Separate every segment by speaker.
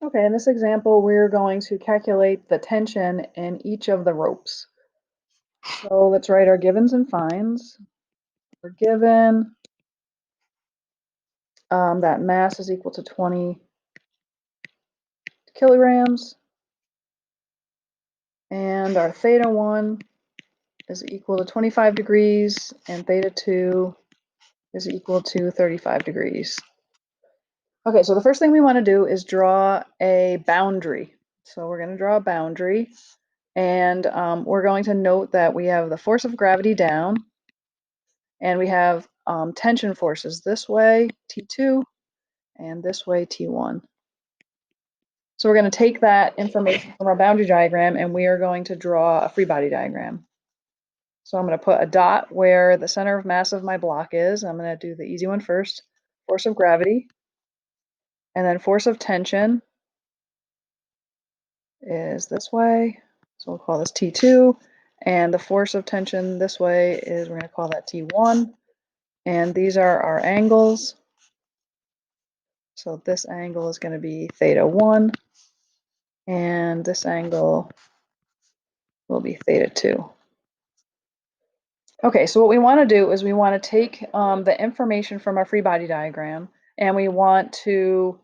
Speaker 1: Okay, in this example, we're going to calculate the tension in each of the ropes. So let's write our givens and finds. We're given that mass is equal to 20 kilograms, and our theta 1 is equal to 25 degrees, and theta 2 is equal to 35 degrees. Okay, so the first thing we want to do is draw a boundary. So we're going to draw a boundary, and we're going to note that we have the force of gravity down, and we have tension forces this way, T2, and this way, T1. So we're going to take that information from our boundary diagram, and we are going to draw a free body diagram. So I'm going to put a dot where the center of mass of my block is. I'm going to do the easy one first, force of gravity, and then force of tension is this way. So we'll call this T2, and the force of tension this way is, we're going to call that T1, and these are our angles. So this angle is going to be theta 1, and this angle will be theta 2. Okay, so what we want to do is we want to take the information from our free body diagram, and we want to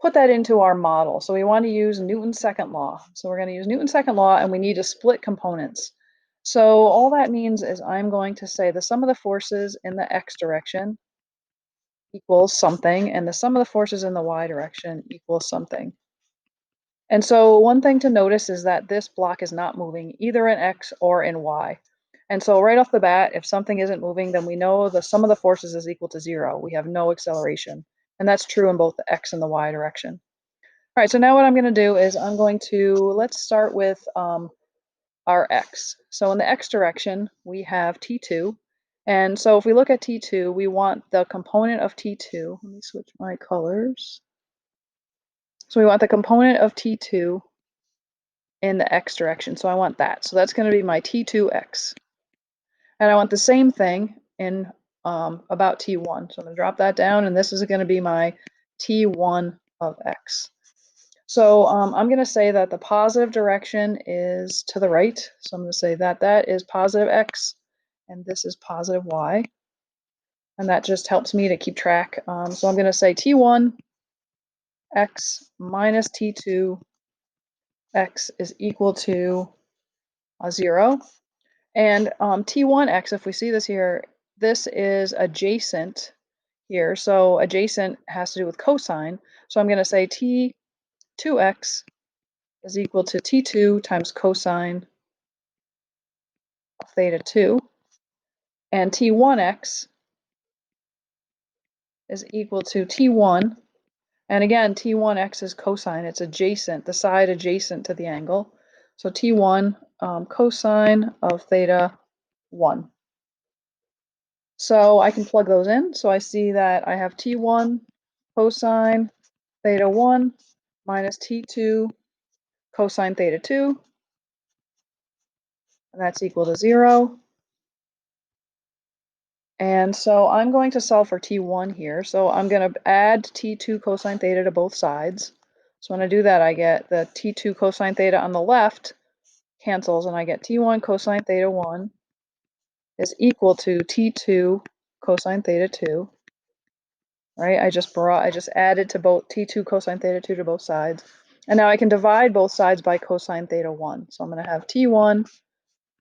Speaker 1: put that into our model. So we want to use Newton's second law. So we're going to use Newton's second law, and we need to split components. So all that means is I'm going to say the sum of the forces in the x direction equals something, and the sum of the forces in the y direction equals something. And so one thing to notice is that this block is not moving either in x or in y. And so right off the bat, if something isn't moving, then we know the sum of the forces is equal to 0. We have no acceleration. And that's true in both the x and the y direction. All right, so now what I'm going to do is I'm going to, let's start with our x. So in the x direction, we have T2. And so if we look at T2, we want the component of T2. Let me switch my colors. So we want the component of T2 in the x direction. So I want that. So that's going to be my T2x. And I want the same thing in about T1. So I'm going to drop that down, and this is going to be my T1 of x. So I'm going to say that the positive direction is to the right. So I'm going to say that that is positive x, and this is positive y. And that just helps me to keep track. So I'm going to say T1 x minus T2 x is equal to 0. And T1x, if we see this here, this is adjacent here. So adjacent has to do with cosine. So I'm going to say T2x is equal to T2 times cosine of theta 2. And T1x is equal to T1. And again, T1x is cosine. It's adjacent, the side adjacent to the angle. So T1 cosine of theta 1. So I can plug those in. So I see that I have T1 cosine theta 1 minus T2 cosine theta 2, and that's equal to 0. And so I'm going to solve for T1 here. So I'm going to add T2 cosine theta to both sides. So when I do that, I get the T2 cosine theta on the left cancels, and I get T1 cosine theta 1 is equal to T2 cosine theta 2. Right? I just added to both T2 cosine theta 2 to both sides. And now I can divide both sides by cosine theta 1. So I'm going to have T1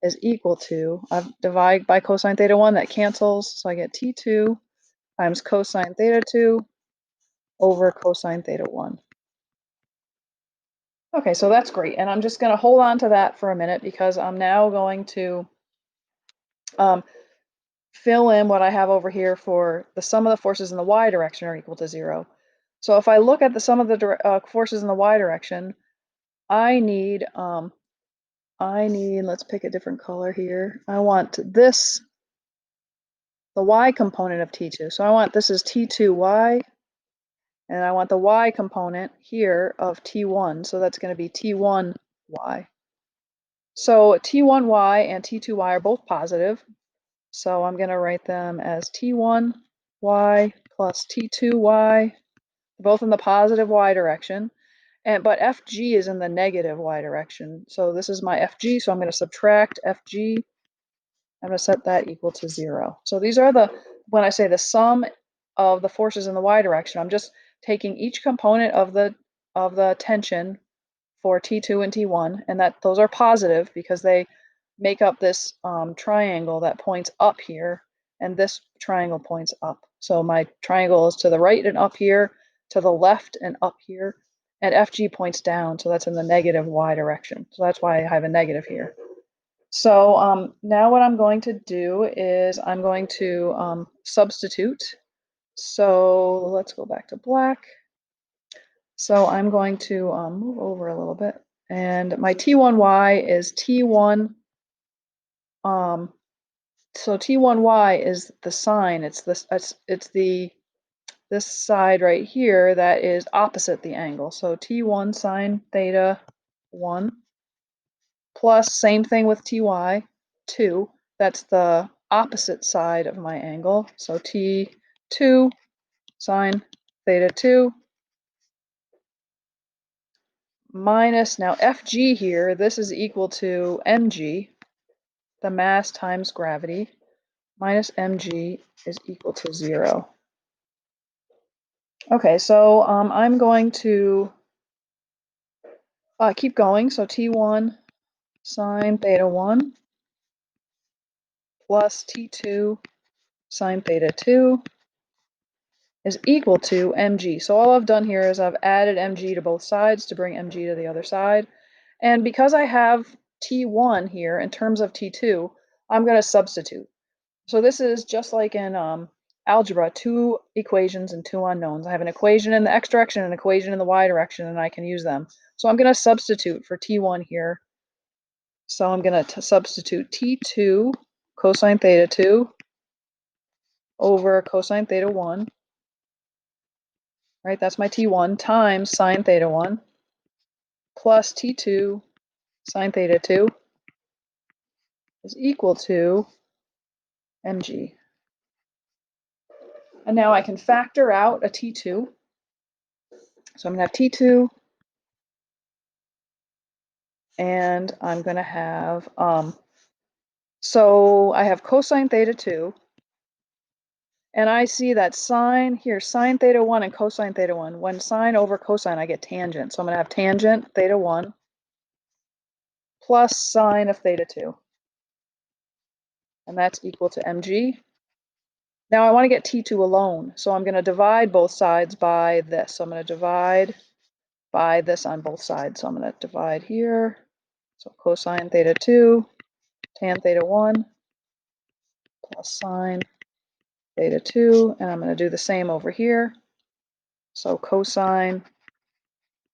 Speaker 1: is equal to, divide by cosine theta 1, that cancels. So I get T2 times cosine theta 2 over cosine theta 1. Okay, so that's great. And I'm just going to hold on to that for a minute because I'm now going to fill in what I have over here for the sum of the forces in the y direction are equal to 0. So if I look at the sum of the forces in the y direction, I need, let's pick a different color here. I want this, the y component of T2. So I want, this is T2y, and I want the y component here of T1. So that's going to be T1y. So T1y and T2y are both positive. So I'm going to write them as T1y plus T2y, both in the positive y direction. but FG is in the negative y direction. So this is my FG, so I'm going to subtract FG. I'm going to set that equal to 0. So these are when I say the sum of the forces in the y direction, I'm just taking each component of the tension for T2 and T1, and those are positive because they make up this triangle that points up here, and this triangle points up. So my triangle is to the right and up here, to the left and up here, and FG points down, so that's in the negative y direction. So that's why I have a negative here. So now what I'm going to do is I'm going to substitute. So let's go back to black. So I'm going to move over a little bit. And my T1y is T1. So T1y is the sine. It's this side right here that is opposite the angle. So T1 sine theta 1 plus same thing with Ty 2. That's the opposite side of my angle. So T2 sine theta 2 minus, now Fg here, this is equal to mg, the mass times gravity, minus mg is equal to 0. Okay, so I'm going to keep going. So T1 sine theta 1 plus T2 sine theta 2 is equal to mg. So all I've done here is I've added mg to both sides to bring mg to the other side. And because I have T1 here in terms of T2, I'm going to substitute. So this is just like in algebra, 2 equations and 2 unknowns. I have an equation in the x direction and an equation in the y direction, and I can use them. So I'm going to substitute for T1 here. So I'm going to substitute T2 cosine theta 2 over cosine theta 1. Right, that's my T1 times sine theta 1 plus T2 sine theta 2 is equal to mg. And now I can factor out a T2. So I'm going to have T2, and I'm going to have, so I have cosine theta 2, and I see that sine, here, sine theta 1 and cosine theta 1. When sine over cosine, I get tangent. So I'm going to have tangent theta 1 plus sine of theta 2. And that's equal to mg. Now I want to get T2 alone, so I'm going to divide both sides by this. So I'm going to divide by this on both sides. So I'm going to divide here. So cosine theta 2, tan theta 1, plus sine theta 2. And I'm going to do the same over here. So cosine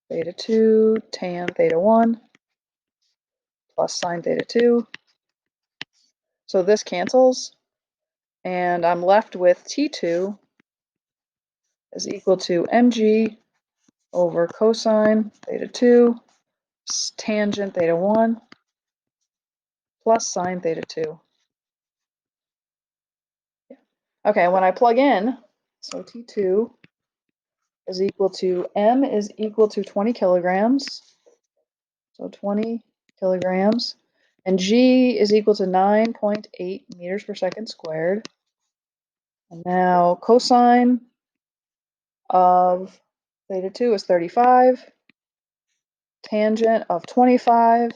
Speaker 1: theta 2, tan theta 1, plus sine theta 2. So this cancels. And I'm left with T2 is equal to mg over cosine theta 2 tangent theta 1 plus sine theta 2. Okay, when I plug in, so T2 is equal to, M is equal to 20 kilograms, so 20 kilograms, and G is equal to 9.8 meters per second squared. And now cosine of theta 2 is 35, tangent of 25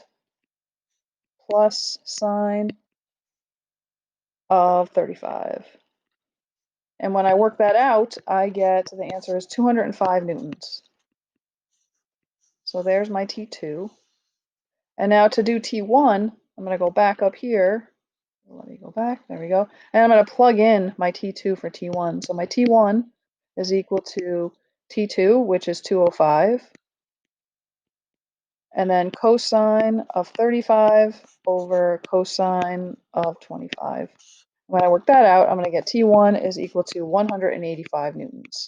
Speaker 1: plus sine of 35. And when I work that out, I get the answer is 205 newtons. So there's my T2. And now to do T1, I'm going to go back up here. Let me go back. There we go. And I'm going to plug in my T2 for T1. So my T1 is equal to T2, which is 205. And then cosine of 35 over cosine of 25. When I work that out, I'm going to get T1 is equal to 185 newtons.